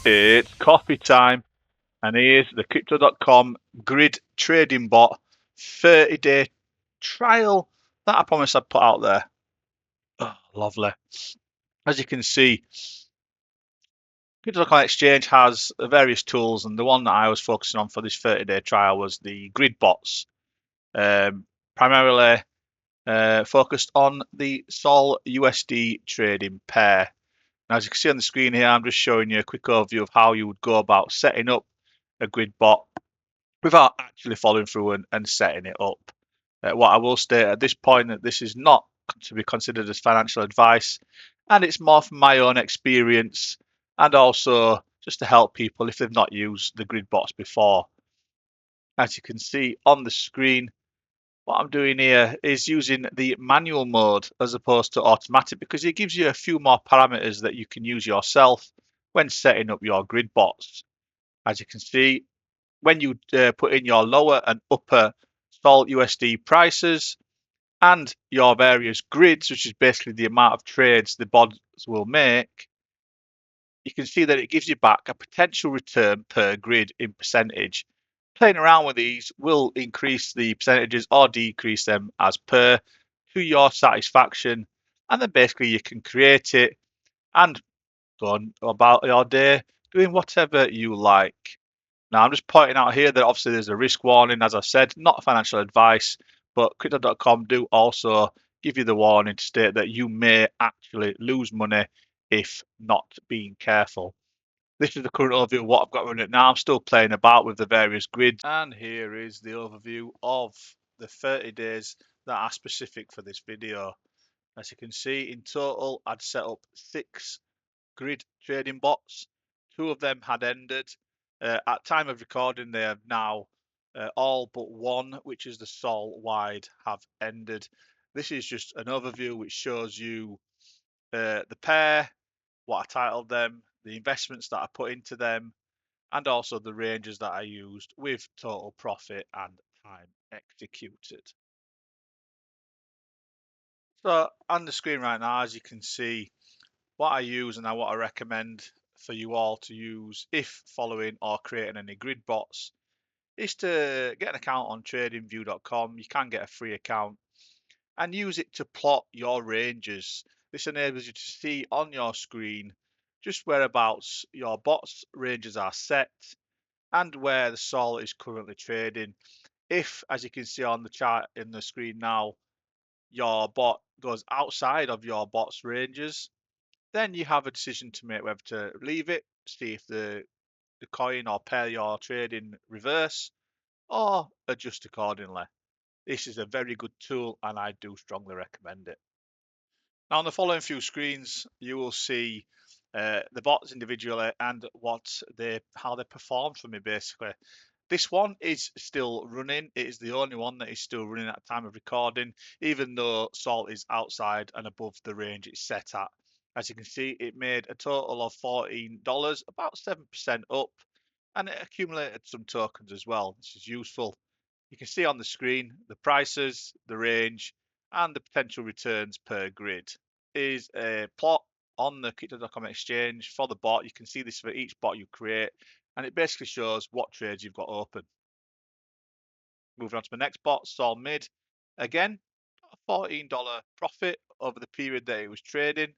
It's coffee time, and here's the Crypto.com Grid Trading Bot 30-day trial that I promised I'd put out there. Oh, lovely. As you can see, Crypto.com Exchange has various tools, and the one that I was focusing on for this 30-day trial was the Grid Bots, primarily focused on the Sol USD trading pair. Now, as you can see on the screen here, I'm just showing you a quick overview of how you would go about setting up a grid bot without actually following through and setting it up. What I will state at this point that this is not to be considered as financial advice, and it's more from my own experience and also just to help people if they've not used the grid bots before. As you can see on the screen, what I'm doing here is using the manual mode as opposed to automatic because it gives you a few more parameters that you can use yourself when setting up your grid bots. As you can see, when you put in your lower and upper Sol USD prices and your various grids, which is basically the amount of trades the bots will make, you can see that it gives you back a potential return per grid in percentage. Playing around with these will increase the percentages or decrease them as per to your satisfaction, and then basically you can create it and go on about your day doing whatever you like. Now, I'm just pointing out here that obviously there's a risk warning, as I said, not financial advice, but Crypto.com do also give you the warning to state that you may actually lose money if not being careful. This is the current overview of what I've got running now. I'm still playing about with the various grids, and here is the overview of the 30 days that are specific for this video. As you can see, in total, I'd set up 6 grid trading bots. 2 of them had ended. At time of recording, they have now all but one, which is the Sol wide, have ended. This is just an overview which shows you the pair, what I titled them, the investments that I put into them, and also the ranges that I used with total profit and time executed. So on the screen right now, as you can see, what I use and what I recommend for you all to use if following or creating any grid bots is to get an account on tradingview.com. You can get a free account and use it to plot your ranges. This enables you to see on your screen just whereabouts your bots ranges are set and where the Sol is currently trading. If, as you can see on the chart in the screen now, your bot goes outside of your bot's ranges, then you have a decision to make whether to leave it, see if the coin or pair you're trading reverse, or adjust accordingly. This is a very good tool and I do strongly recommend it. Now on the following few screens, you will see the bots individually and how they perform for me basically. This one is still running. It is the only one that is still running at the time of recording, even though Sol is outside and above the range it's set at. As you can see, it made a total of $14, about 7% up, and it accumulated some tokens as well. This is useful. You can see on the screen the prices, the range, and the potential returns per grid. Is a plot on the Crypto.com exchange for the bot. You can see this for each bot you create, and it basically shows what trades you've got open. Moving on to the next bot, Sol Mid. Again, a $14 profit over the period that it was trading.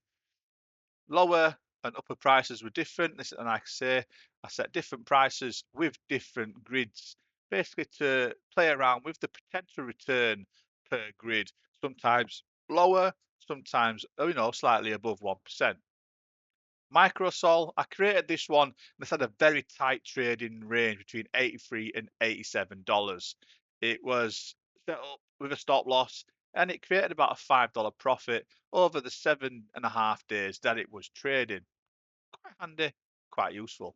Lower and upper prices were different. And like I say, I set different prices with different grids, basically to play around with the potential return per grid. Sometimes lower, sometimes slightly above 1%. Microsol, I created this one and it's had a very tight trading range between $83 and $87. It was set up with a stop loss and it created about a $5 profit over the 7.5 days that it was trading. Quite handy, quite useful.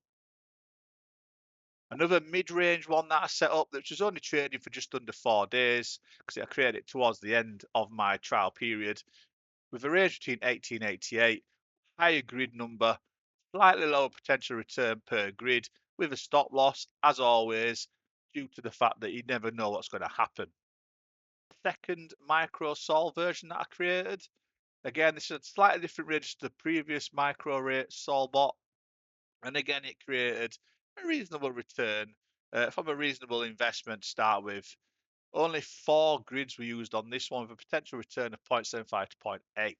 Another mid-range one that I set up, which was only trading for just under 4 days because I created it towards the end of my trial period with a range between 80 and 88, higher grid number, slightly lower potential return per grid with a stop loss, as always, due to the fact that you never know what's going to happen. Second micro sol version that I created. Again, this is a slightly different range to the previous micro rate sol bot. And again, it created a reasonable return from a reasonable investment to start with. Only 4 grids were used on this one with a potential return of 0.75 to zero point 0.8.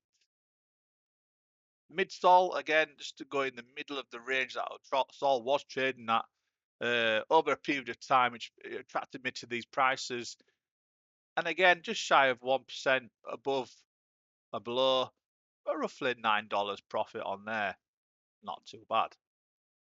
Mid Sol, again, just to go in the middle of the range that Sol was trading at over a period of time, which attracted me to these prices. And again, just shy of 1% above or below, but roughly $9 profit on there. Not too bad.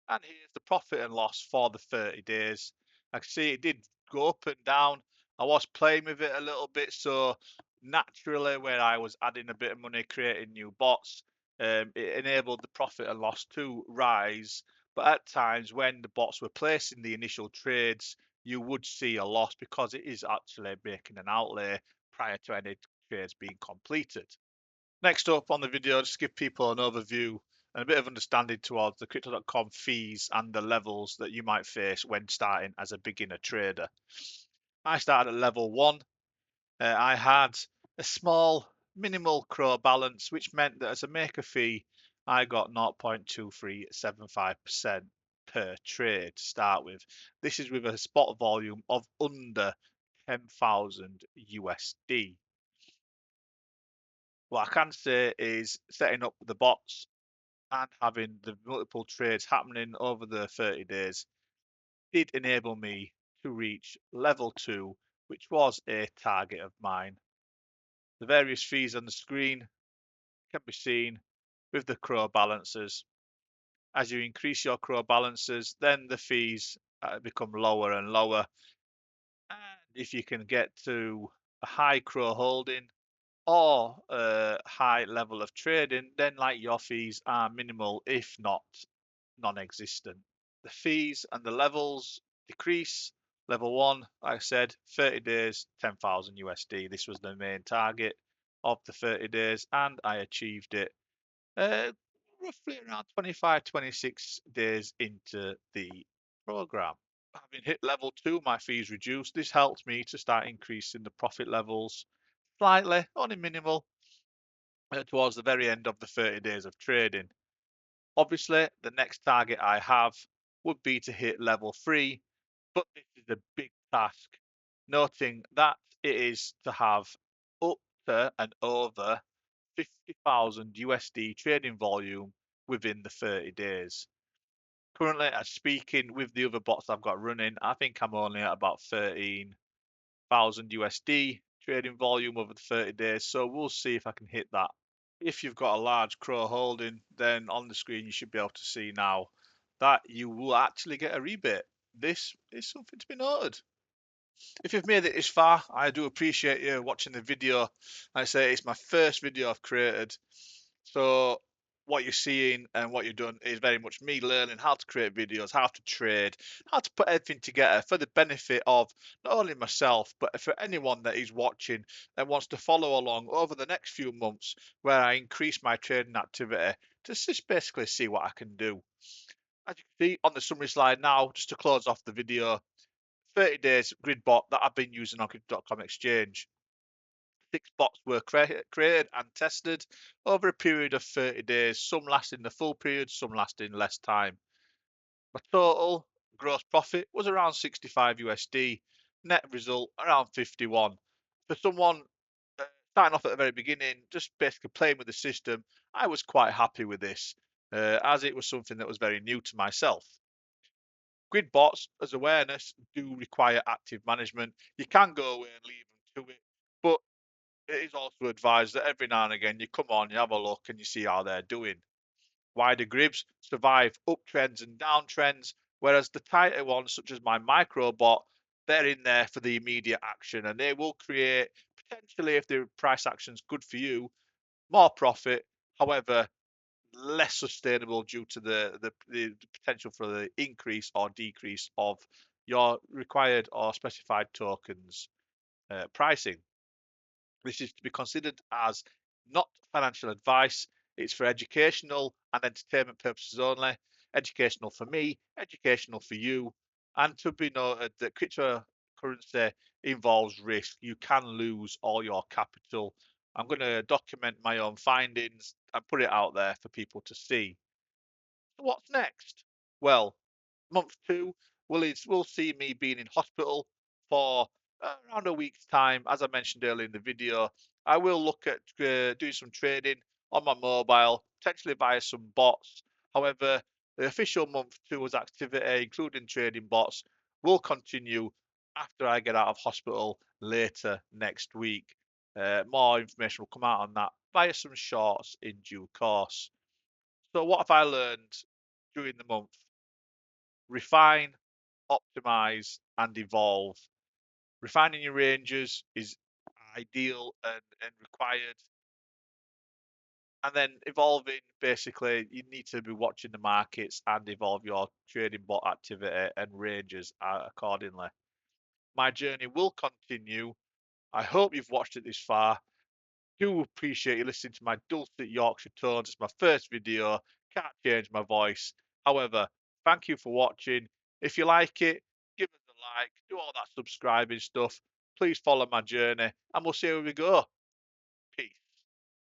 And here's the profit and loss for the 30 days. I can see it did go up and down. I was playing with it a little bit, so naturally, where I was adding a bit of money, creating new bots, it enabled the profit and loss to rise. But at times, when the bots were placing the initial trades, you would see a loss because it is actually making an outlay prior to any trades being completed. Next up on the video, just give people an overview and a bit of understanding towards the crypto.com fees and the levels that you might face when starting as a beginner trader. I started at level 1. I had a small minimal crow balance, which meant that as a maker fee, I got 0.2375% per trade to start with. This is with a spot volume of under 10,000 USD. What I can say is setting up the bots and having the multiple trades happening over the 30 days did enable me to reach level 2, which was a target of mine. The various fees on the screen can be seen with the crow balances. As you increase your crow balances, then the fees become lower and lower. And if you can get to a high crow holding or a high level of trading, then like your fees are minimal, if not non-existent. The fees and the levels decrease. Level 1, like I said, 30 days, 10,000 USD. This was the main target of the 30 days, and I achieved it roughly around 25, 26 days into the program. Having hit level 2, my fees reduced. This helped me to start increasing the profit levels slightly, only minimal, towards the very end of the 30 days of trading. Obviously, the next target I have would be to hit level 3, but this is a big task, noting that it is to have up to and over 50,000 USD trading volume within the 30 days. Currently, as speaking with the other bots I've got running, I think I'm only at about 13,000 USD trading volume over the 30 days, so we'll see if I can hit that. If you've got a large crow holding, then on the screen you should be able to see now that you will actually get a rebate. This is something to be noted. If you've made it this far, I do appreciate you watching the video. Like I say, it's my first video I've created. So what you're seeing and what you've done is very much me learning how to create videos, how to trade, how to put everything together for the benefit of not only myself, but for anyone that is watching and wants to follow along over the next few months where I increase my trading activity to just basically see what I can do. As you can see on the summary slide now, just to close off the video, 30 days grid bot that I've been using on crypto.com exchange. 6 bots were created and tested over a period of 30 days, some lasting the full period, some lasting less time. My total gross profit was around 65 USD, net result around 51. For someone starting off at the very beginning, just basically playing with the system, I was quite happy with this, as it was something that was very new to myself. Grid bots, as awareness, do require active management. You can go away and leave them to it, but it is also advised that every now and again you come on, you have a look, and you see how they're doing. Wider grids survive uptrends and downtrends, whereas the tighter ones, such as my microbot, they're in there for the immediate action, and they will create potentially, if the price action's good for you, more profit. However, less sustainable due to the potential for the increase or decrease of your required or specified tokens pricing. This is to be considered as not financial advice. It's for educational and entertainment purposes only. Educational for me, educational for you. And to be noted that cryptocurrency involves risk. You can lose all your capital. I'm going to document my own findings and put it out there for people to see. So what's next? Well, month two will see me being in hospital for around a week's time. As I mentioned earlier in the video, I will look at doing some trading on my mobile, potentially via some bots. However, the official month two's activity, including trading bots, will continue after I get out of hospital later next week. More information will come out on that via some shorts in due course. So, what have I learned during the month? Refine, optimize, and evolve. Refining your ranges is ideal and required. And then evolving, basically, you need to be watching the markets and evolve your trading bot activity and ranges accordingly. My journey will continue. I hope you've watched it this far. Do appreciate you listening to my dulcet Yorkshire tones. It's my first video. Can't change my voice. However, thank you for watching. If you like it, give us a like, do all that subscribing stuff. Please follow my journey, and we'll see where we go.